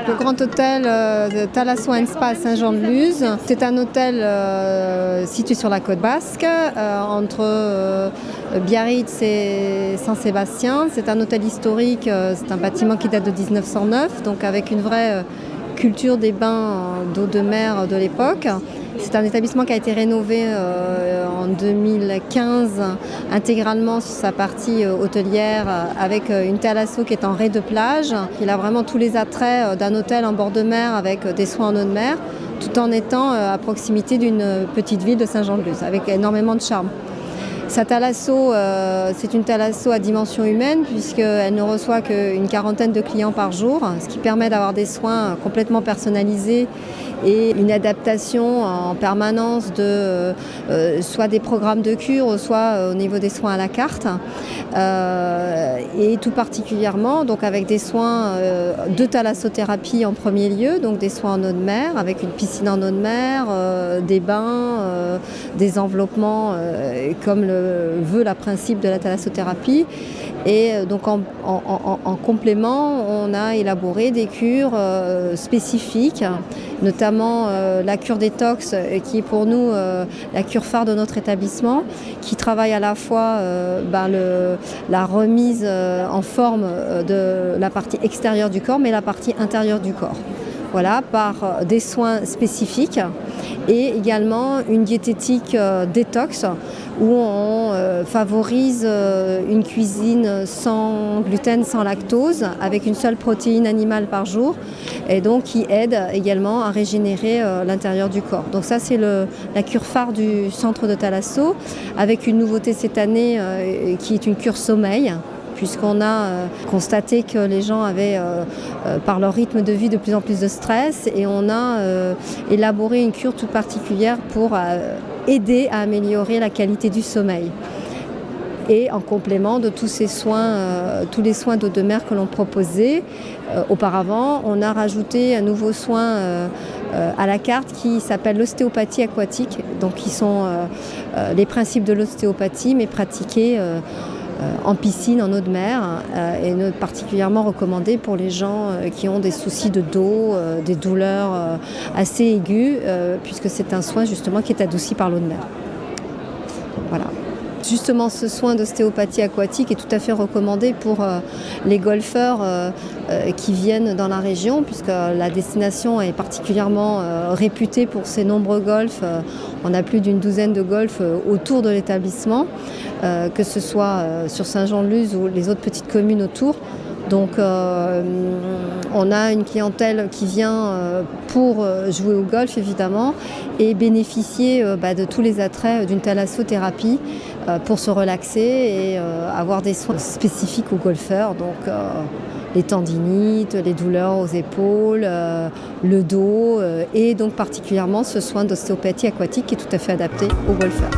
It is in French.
le Grand Hôtel de Thalasso Spa à Saint-Jean-de-Luz. C'est un hôtel situé sur la côte basque, entre Biarritz et Saint-Sébastien. C'est un hôtel historique, c'est un bâtiment qui date de 1909, donc avec une vraie culture des bains d'eau de mer de l'époque. C'est un établissement qui a été rénové en 2015 intégralement sur sa partie hôtelière avec une thalasso qui est en raie de plage. Il a vraiment tous les attraits d'un hôtel en bord de mer avec des soins en eau de mer, tout en étant à proximité d'une petite ville de Saint-Jean-de-Luz avec énormément de charme. Sa thalasso, c'est une thalasso à dimension humaine puisqu'elle ne reçoit qu'une quarantaine de clients par jour, ce qui permet d'avoir des soins complètement personnalisés et une adaptation en permanence de soit des programmes de cure, soit au niveau des soins à la carte. Et tout particulièrement donc avec des soins de thalassothérapie en premier lieu, donc des soins en eau de mer avec une piscine en eau de mer, des bains, des enveloppements comme le veut le principe de la thalassothérapie. Et donc en complément, on a élaboré des cures spécifiques, notamment la cure détox qui est pour nous la cure phare de notre établissement, qui travaille à la fois la remise en forme de la partie extérieure du corps, mais la partie intérieure du corps. Voilà, par des soins spécifiques et également une diététique détox où on favorise une cuisine sans gluten, sans lactose, avec une seule protéine animale par jour et donc qui aide également à régénérer l'intérieur du corps. Donc ça c'est la cure phare du centre de Thalasso avec une nouveauté cette année qui est une cure sommeil, puisqu'on a constaté que les gens avaient, par leur rythme de vie, de plus en plus de stress et on a élaboré une cure toute particulière pour aider à améliorer la qualité du sommeil. Et en complément de tous ces soins, tous les soins d'eau de mer que l'on proposait auparavant, on a rajouté un nouveau soin à la carte qui s'appelle l'ostéopathie aquatique, donc qui sont les principes de l'ostéopathie mais pratiqués en piscine, en eau de mer, et particulièrement recommandé pour les gens qui ont des soucis de dos, des douleurs assez aiguës, puisque c'est un soin justement qui est adouci par l'eau de mer. Voilà. Justement, ce soin d'ostéopathie aquatique est tout à fait recommandé pour les golfeurs qui viennent dans la région, puisque la destination est particulièrement réputée pour ses nombreux golfs. On a plus d'une douzaine de golfs autour de l'établissement, que ce soit sur Saint-Jean-de-Luz ou les autres petites communes autour. Donc on a une clientèle qui vient pour jouer au golf évidemment et bénéficier de tous les attraits d'une thalassothérapie pour se relaxer et avoir des soins spécifiques aux golfeurs. Donc les tendinites, les douleurs aux épaules, le dos et donc particulièrement ce soin d'ostéopathie aquatique qui est tout à fait adapté aux golfeurs.